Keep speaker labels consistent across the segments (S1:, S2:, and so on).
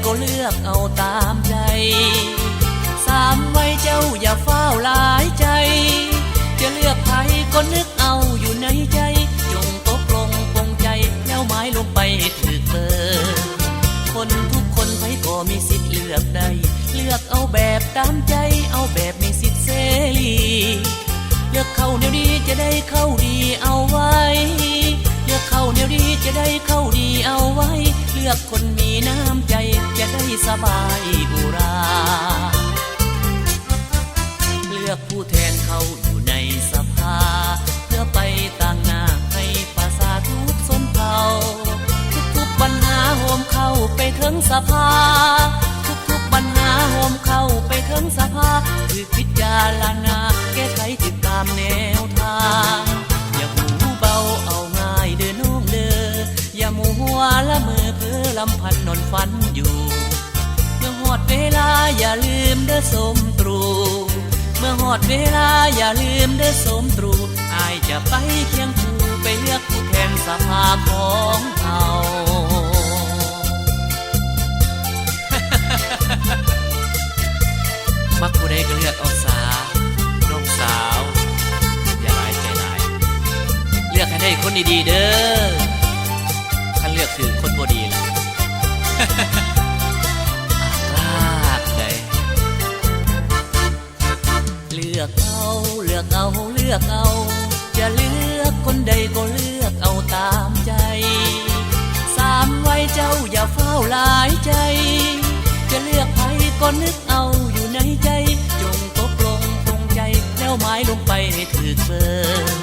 S1: ก็เลือกเอาตามใจสามไว้เจ้าอย่าเฝ้าหลายใจจะเลือกใครก็นึกเอาอยู่ในใจจงตกลงปลงใจแล้วหมายลงไปให้ถึกเบอร์คนทุกคนไผก็มีสิทธิ์เลือกได้เลือกเอาแบบตามใจเอาแบบมีสิทธิ์เสรีเลือกเข้าแนวดีจะได้เข้าดีเอาไว้เลือกเข้าแนวดีจะได้เข้าดีเอาไว้เลือกคนมีน้ำใจจะได้สบายอุราเลือกผู้แทนเขาอยู่ในสภาเพื่อไปต่างหน้าให้ประชาทุกชนเผ่าทุกๆปัญหาโหมเข้าไปถึงสภาทุกๆปัญหาโหมเข้าไปถึงสภาคือพิจารณาแก้ไขติดตามแนวทางอย่าหูเบาเอาง่ายเดินน้องเด้ออย่ามัวละเมอเพ้อลำพันนอนฝันอยู่เมื่อหอดเวลาอย่าลืมเด้อสมตรูเมื่อหอดเวลาอย่าลืมเด้อสมตรูอายจะไปเคียงคู่ไปเลือกผู้แทนสภาของเรา มักผู้ใดก็เลือกเอาสาน้องสาวอย่าหลายใจหลายเลือกให้ได้คนดีๆเด้อถ้าเลือกคือคนบ่ดีล่ะ ลากได้เลือกเอาเลือกเอาเลือกเอาจะเลือกคนใดก็เลือกเอาตามใจสามไว้เจ้าอย่าเฝ้าหลายใจจะเลือกใครก็นึกเอาอยู่ในใจจงตกลงปลงใจแล้วหมายลงไปให้ถึกเบอร์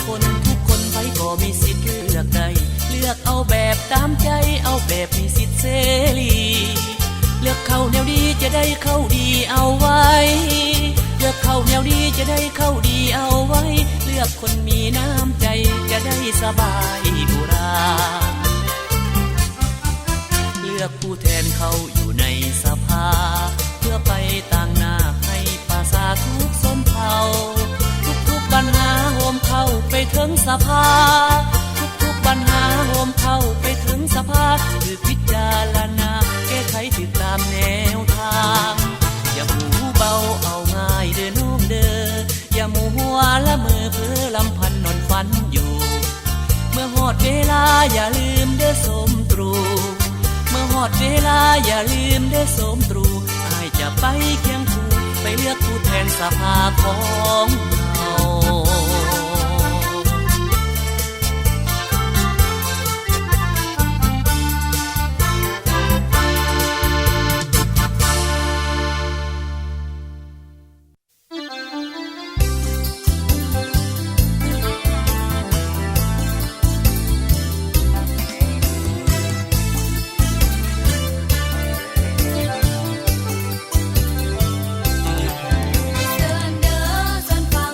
S1: คนทุกคนไผก็มีสิทธิ์เลือกได้เลือกเอาแบบตามใจเอาแบบมีสิทธิ์เสรีเลือกเข้าแนวดีจะได้เข้าดีเอาไว้เลือกเข้าแนวดีจะได้เข้าดีเอาไว้เลือกคนมีน้ำใจจะได้สบายอุราเลือกผู้แทนเขาอยู่ในสภาเพื่อไปต่างหน้าให้ประชาทุกชนเผ่าทุกปัญหาโหมเข้าไปถึงสภาทุกปัญหาโหมเข้าไปถึงสภาคือพิจารณาแก้ไขติดตามแนวทางอย่าหูเบาเอาง่ายเด้อน้องเด้ออย่ามัวละเมอเพ้อลำพันนอนฝันอยู่เมื่อหอดเวลาอย่าลืมเด้อสมตรูเมื่อหอดเวลาอย่าลืมเด้อสมตรูอายจะไปเคียงคู่ไปเลือกผู้แทนสภาของเรา
S2: เดินเด้อส่วนฟัง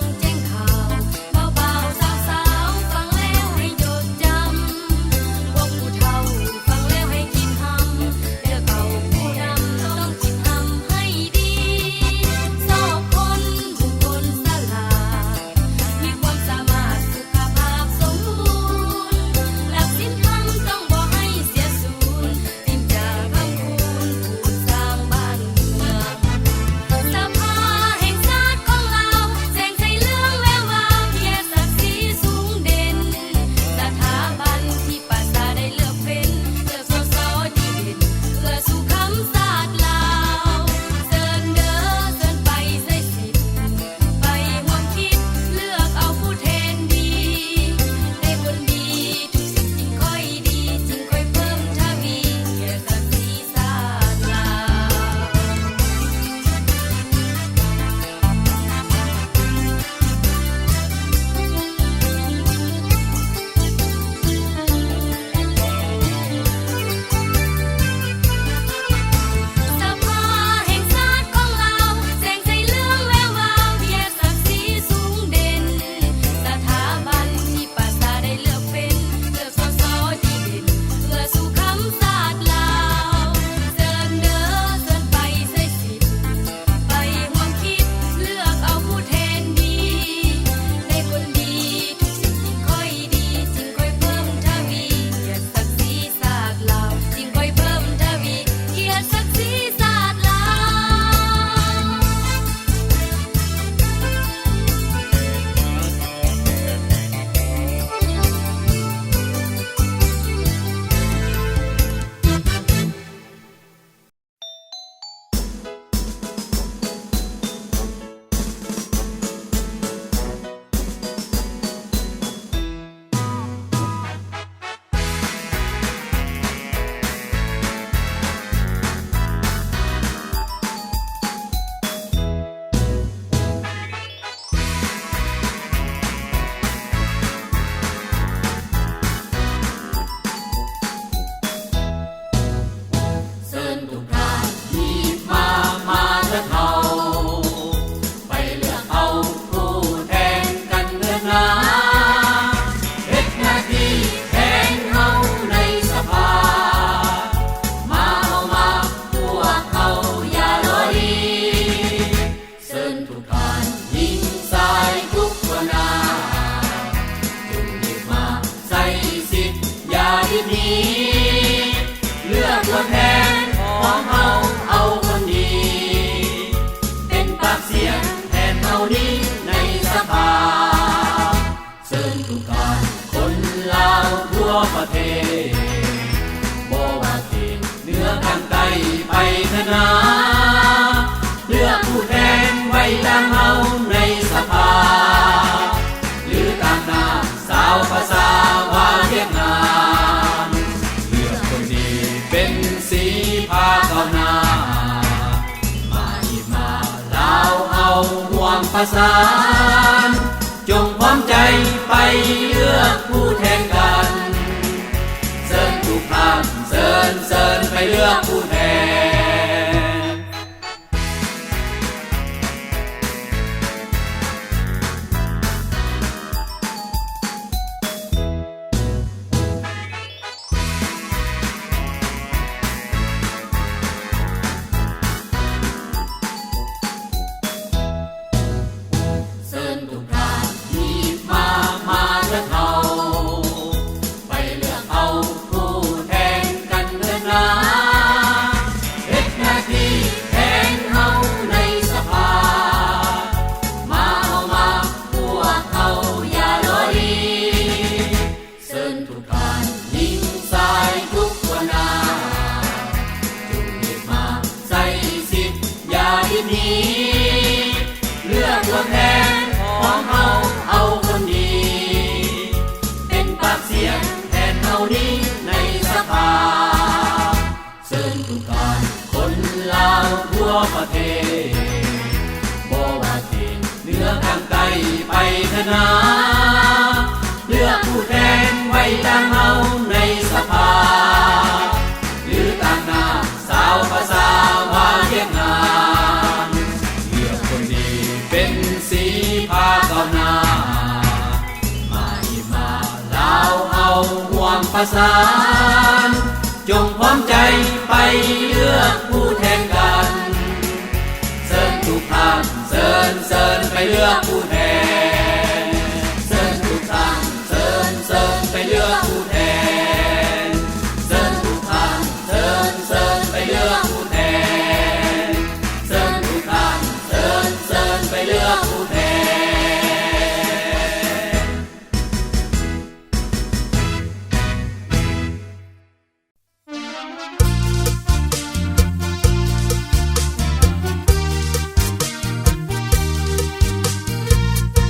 S1: ทิตย์นี้เลือกตัวแทนของเฮาเอาคนดีเป็นปากเสียงแทนเฮานี้ในสภาเชิญทุกการคนลาวทั่วประเทศบ่ว่าเขตเหนือกลางใต้ไปเถอะนะเลือกผู้แทนไว้ตามเฮาในสภาหรือตามหน้าสาวภาษาวาเวียดนามเลือกคนดีเป็นสีพาก้าวหน้ามาอีมาลาวเอาห่วงประสานจงพร้อมใจไปเลือกผู้แทนกันเชิญทุกท่านเชิญไปเลือกผู้แทนเชิญทุกท่านรีบมาเลือกเอาไปเลือกเอาผู้แทนกันเถิดนะเฮ็ดหน้าที่แทนเฮาในสภามาพวกเฮาอย่ารอลีเชิญทุกท่านยิงสายทุกวันนาจงรีบมาใส่สิทธิ์อย่ารีบหนีเลือกตัวแทนของเฮาเอาคนดีเป็นปากเสียงแทนเฮานี้ในสภาเชิญทุกการคนลาวทั่วประเทศบ่ว่าเขตเหนือกลางใต้ไปเถอะนะเลือกผู้แทนไว้ตามเฮาในสภาหรือตามหน้าสาวภาษาวาเวียดนามเลือกคนดีเป็นสีพาก้าวหน้ามาอีมาลาวเอาห่วงประสานจงพร้อมใจไปเลือกผู้แทนกันเชิญทุกท่านเชิญไปเลือกผู้แทนเชิญทุกท่านเชิญไปเลือกผู้แทนเชิญทุกท่านเชิญไปเลือกผู้แทนเชิญทุกท่านเชิญไปเลือกผู้แทน
S2: เ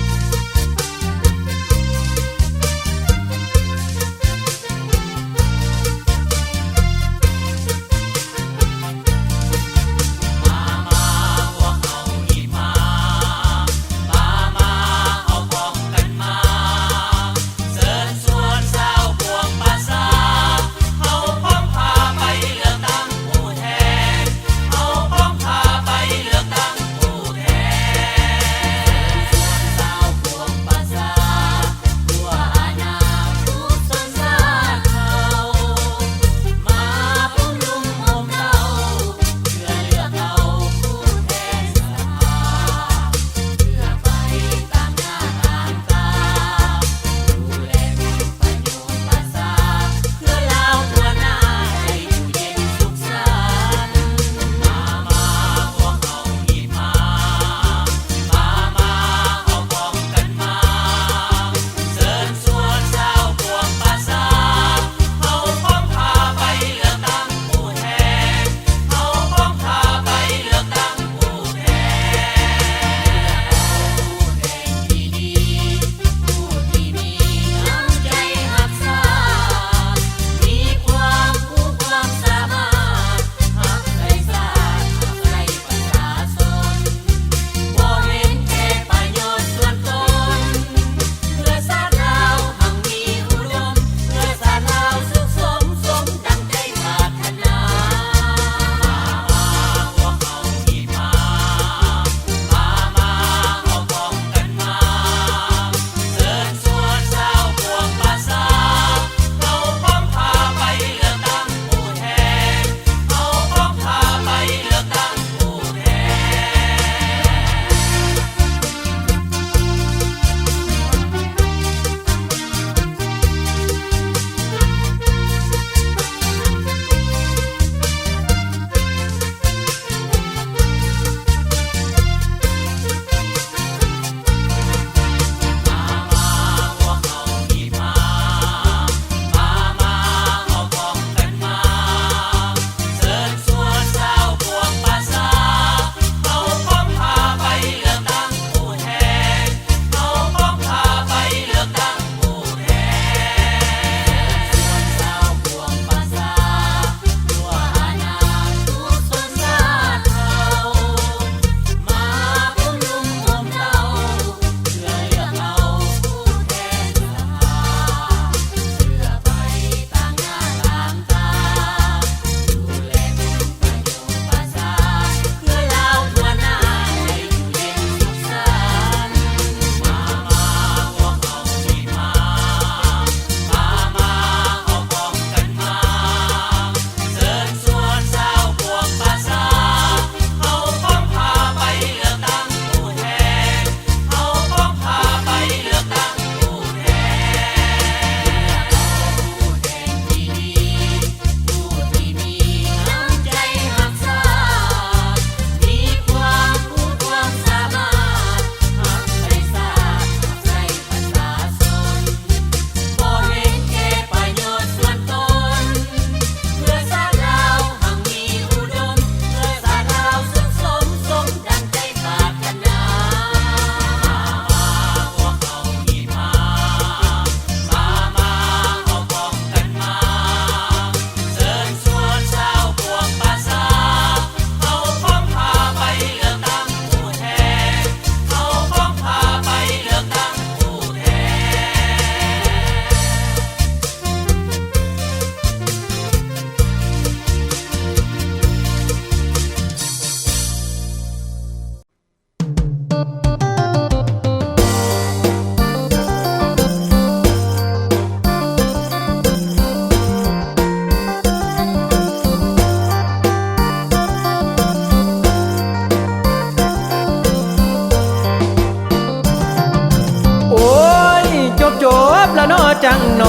S2: บละโนจังโน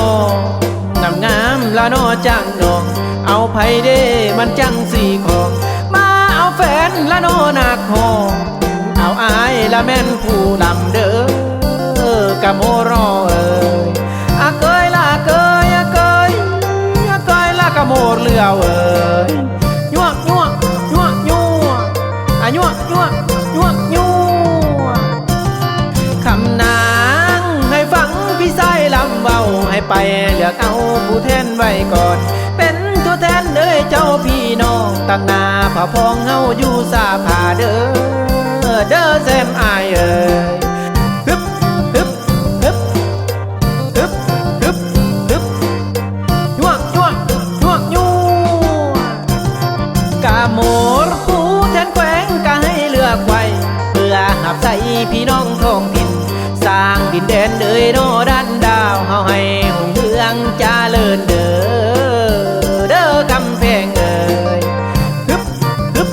S2: งามงามละโนจังโนเอาไผเด้มันจังสี่ของมาเอาแฟนละโนนาคอเอาอายละแม่นผู้ลำเด้อกะโมรอเอ้ยอะเกยละเกยอะเกยอะเกยละกะโมเลือเอ้ยยั่วยั่วยั่วยั่วอะยั่วยั่วยั่วยั่วคำนางให้ฟังพี่ชายลำเบาให้ไปเลือกเอาผู้แทนไว้ก่อนเป็นตัวแทนเอ้ยเจ้าพี่น้องตั้งหน้าผ่าพองเฮาอยู่สาผาเด้อเด้อแซมอายเอ้ยฮึบฮึบฮึบฮึบฮึบฮึบยั่วยั่วยั่วยั่วกะโมรผู้แทนแขวงกะให้เลือกไว้เพื่อหับใส่พี่น้องท้องถิ่นสร้างดินแดนเอ้ยโนดันดาวเฮาให้หงเรืองเจริญเด้อเด้อกำแพงเอ้ยฮึบฮึบ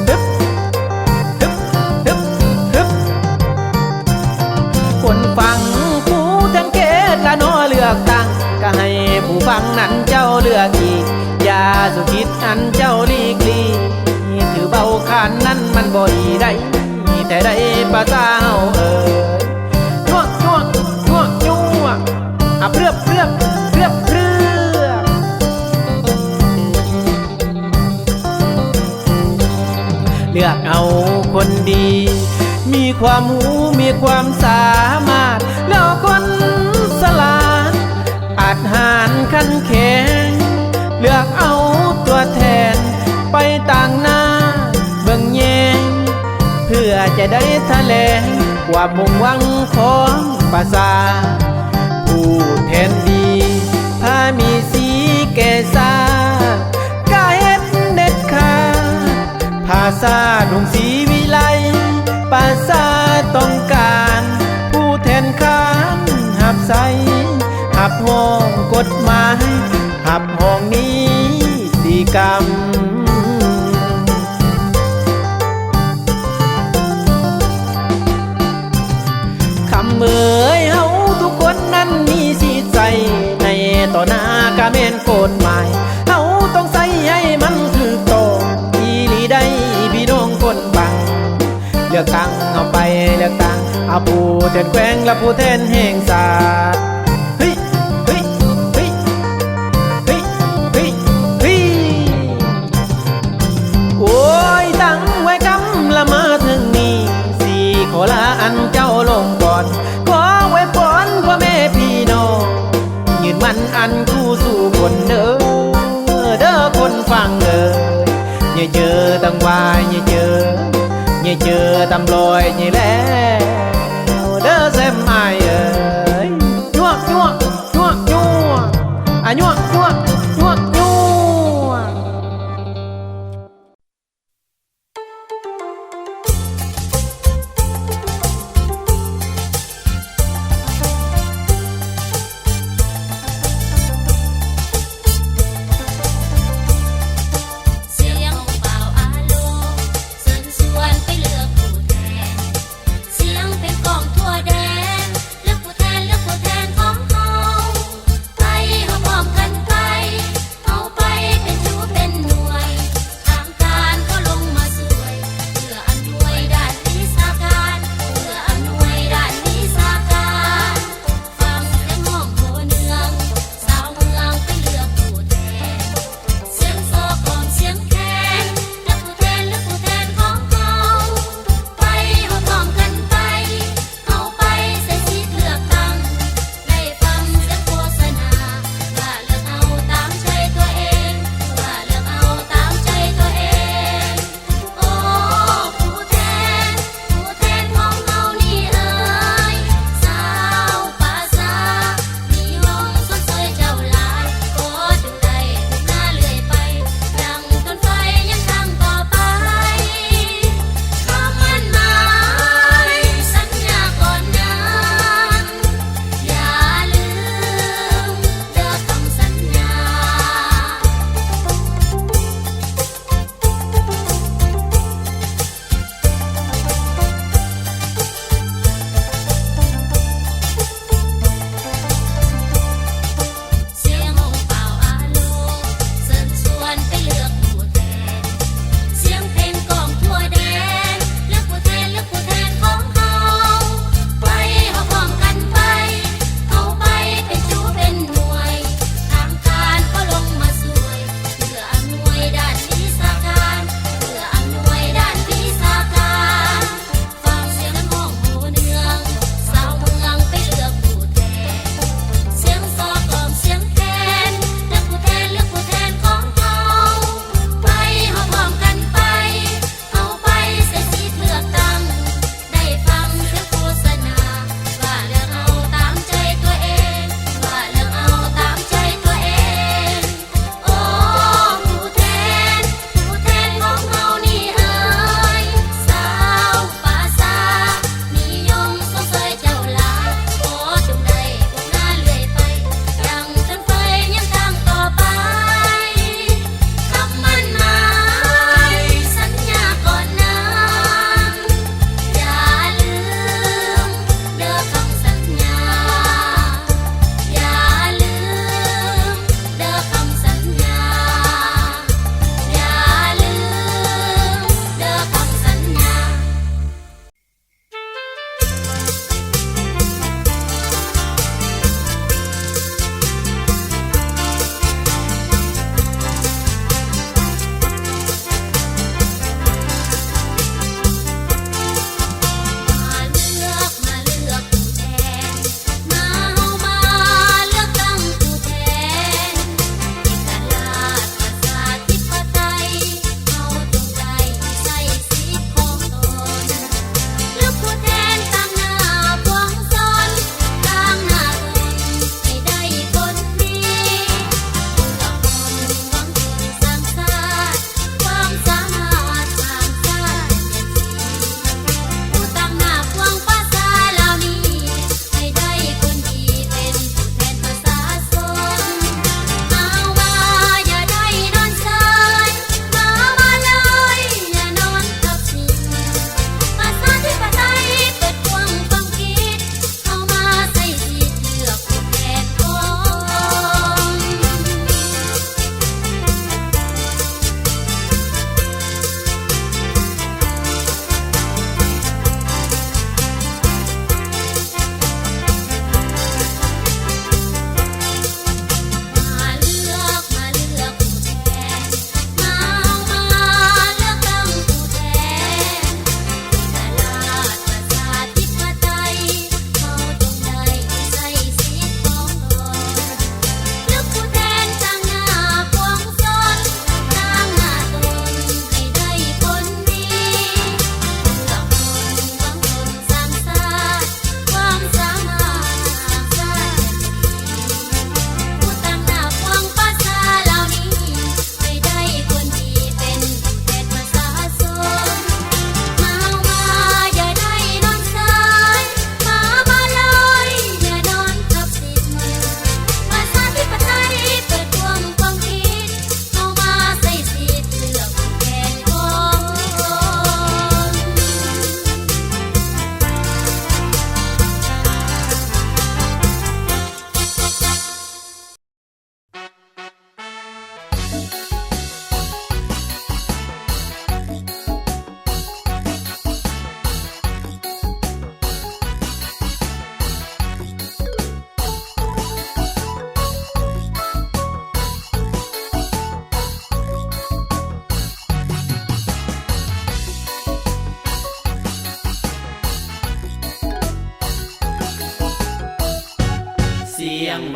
S2: ฮึบฮึบฮึบฮึบคนฟังผู้แทนเขตละโนเลือกตั้งก็ให้ผู้ฟังนั้นเจ้าเลือกอีกอย่าสุคิดอันเจ้าลีกลีถือเบาขานนั้นมันบ่ดีได้แต่ได้ภาษาเฮาเอ้ยยั่วยั่วยั่วยั่วอ่ะเปลือบเปลือบเปลือบเปลือบเลือกเอาคนดี มีความหูมีความสามารถแล้วคนสลาดอาจหารขันแข็งเลือกเอาตัวแทนไปต่างหน้าเบิ่งแยงเพื่อจะได้แถลงความมุ่งหวังของประชาผู้แทนดีพามีสีแก่ซากาเฮ็ดเด็ดขาดภาษาดงศรีวิไลภาษาต้องการผู้แทนขานหับใสหับห้องกฎหมายหับห้องนี้ตีกรรมคำเอ่ยเฮาทุกคนนั้นมีสิทธิ์ใส่ในต่อหน้ากะแม่นกฎหมายเฮาต้องใส่ให้มันถูกต้องอีหลีได้พี่น้องคนฟังเลือกตั้งเอาไปเลือกตั้งเอาผู้แทนแขวงและผู้แทนแห่งศาสตร์เฮ้ยเฮ้ยเฮ้ยเฮ้ยเฮ้ยเฮ้ยโอ้ยตั้งไว้กำละมาถึงนี้สี่ขอลาอันเจ้าลงก่อนขอไว้พรพ่อแม่พี่น้องยืนมันอันคู่สู่คนเด้อเด้อคนฟังเอ้ยอย่าเจอตั้งวายอย่าเจอตำลอยนี่แล้วเด้อแซมอายเอ้ยยั่วยั่วยั่วยั่วอ่ะยั่วยั่วยั่วยั่ว
S3: ไป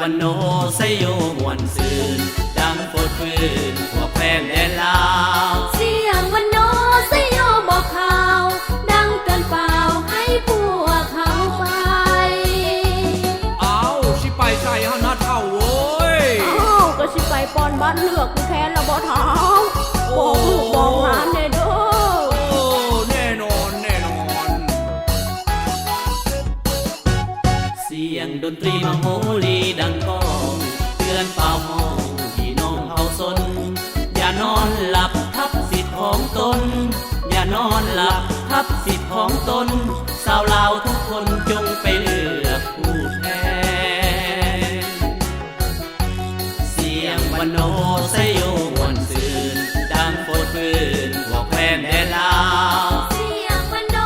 S1: วันโนไซโยมวนซืนดังโฟดฟืนทั่วแผ่นแดนลาว
S3: เสียงวันโนสยโยบอกข่าว ดังเตือนเปล่าให้พวกเขาไป
S2: เอาสิไปใส่เฮานาเท่าโว้ย
S3: อ้าวก็สิไปปอนบ้านเลือกกูแค้นละบ่เท้าบอกลูกบอกหลานเด้อเด้อ
S2: โอ้แน่นอนแน่นอน
S1: เสียงดนตรีมโหรีดังก้องเตือนเป่าห้องพี่น้องเฮาสน อย่านอนหลับทับสิทธิ์ของตน อย่านอนหลับทับสิทธิ์ของตนสาวลาวทุกคนจงไปเลือกผู้แทน เสียงวันโนไซโยมวนซืนดังโฟดฟืนทั่วแผ่นแดนลาว
S3: เสียงวันโน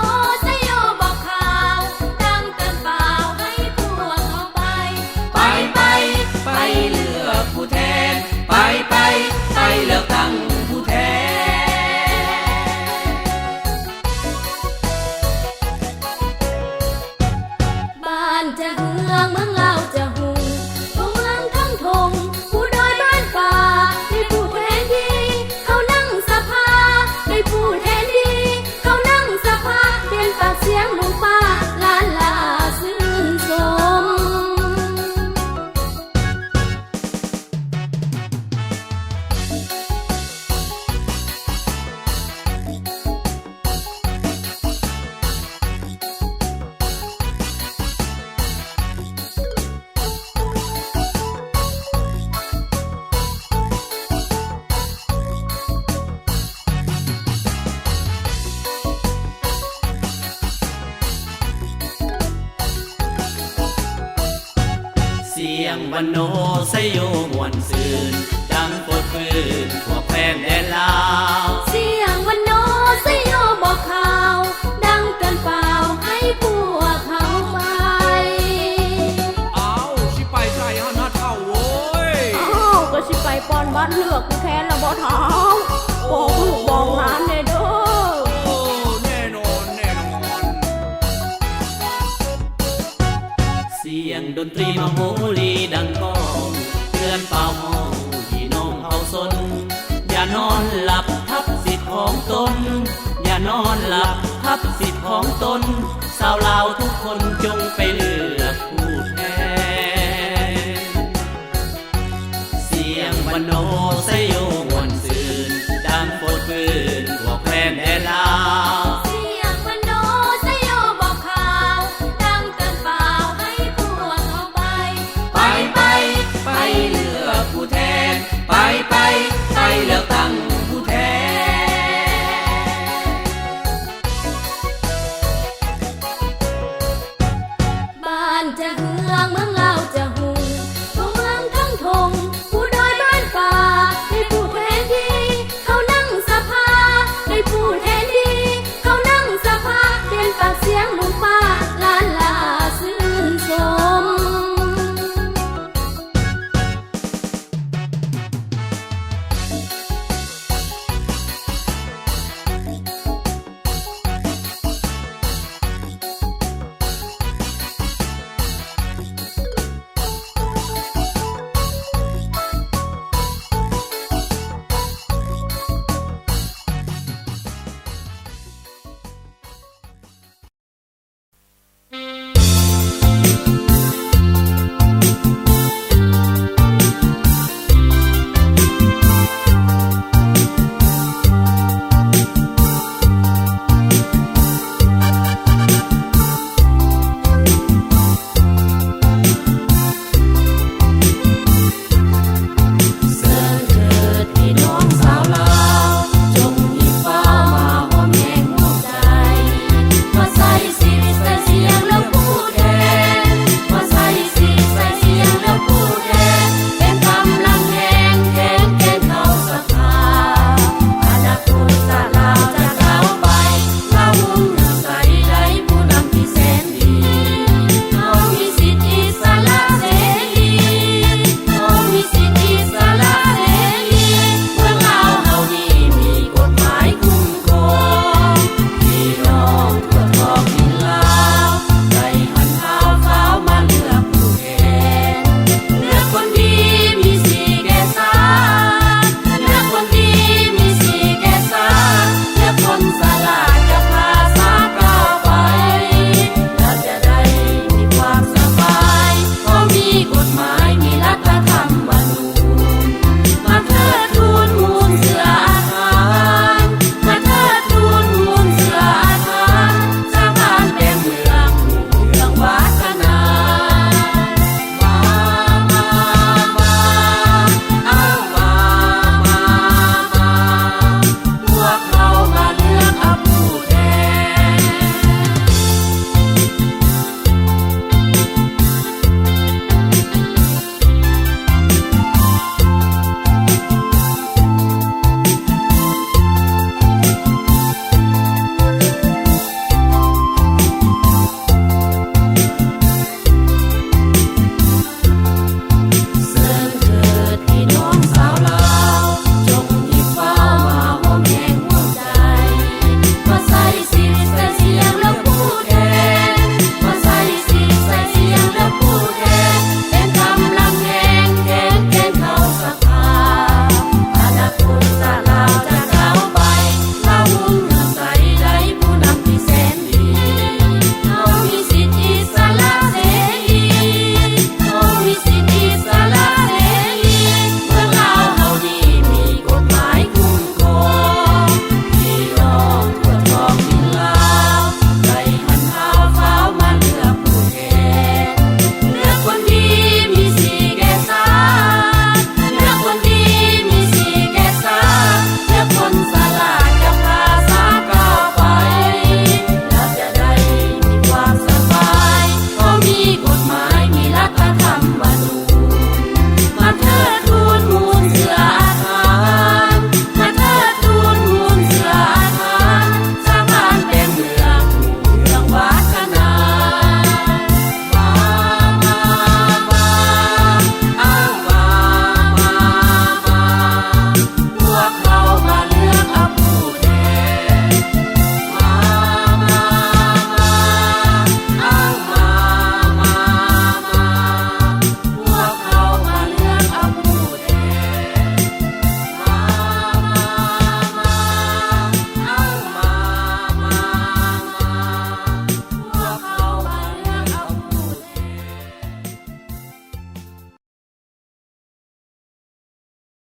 S3: สยโยบอกข่าว ดังเตือนเปล่าให้พวกเขาไป
S1: ไปไปเลือกผู้แทน ไปเลือกตั้งผู้แทน
S3: บ้านจะเฮืองเมืองลาวจะหุงทั่วเมืองทั้งทงผู้ดอยบ้านป่าได้ผู้แทนดีเขานั่งสภาได้ผู้แทนดีเขานั่งสภาเปลี่ยนปากเสียงหมู่ป้าล้านลาซื่นชม
S1: เสียงวันโนไซโยมวนซืนดังโฟดฟืนทั่วแผ่นแดนลาว
S3: เสียงวันโนสยโยบอกข่าว ดังเตือนเปล่าให้พวกเขาไป
S2: เอาสิไปใส่เฮานาเท่าโว้ย
S3: อ้าวก็สิไปปอนบ้านเลือกกูแค้นละบ่เท้าบอกลูกบอกหลานเด้อเด้อ
S2: โอ้แน่นอนแน่นอน
S1: เสียงดนตรีมโหรีดังก้องเตือนเป่าห้องพี่น้องเฮาสน อย่านอนหลับทับสิทธิ์ของตน อย่านอนหลับทับสิทธิ์ของตนสาวลาวทุกคนจงไปเลือกผู้แทน เสียงวันโนไซโย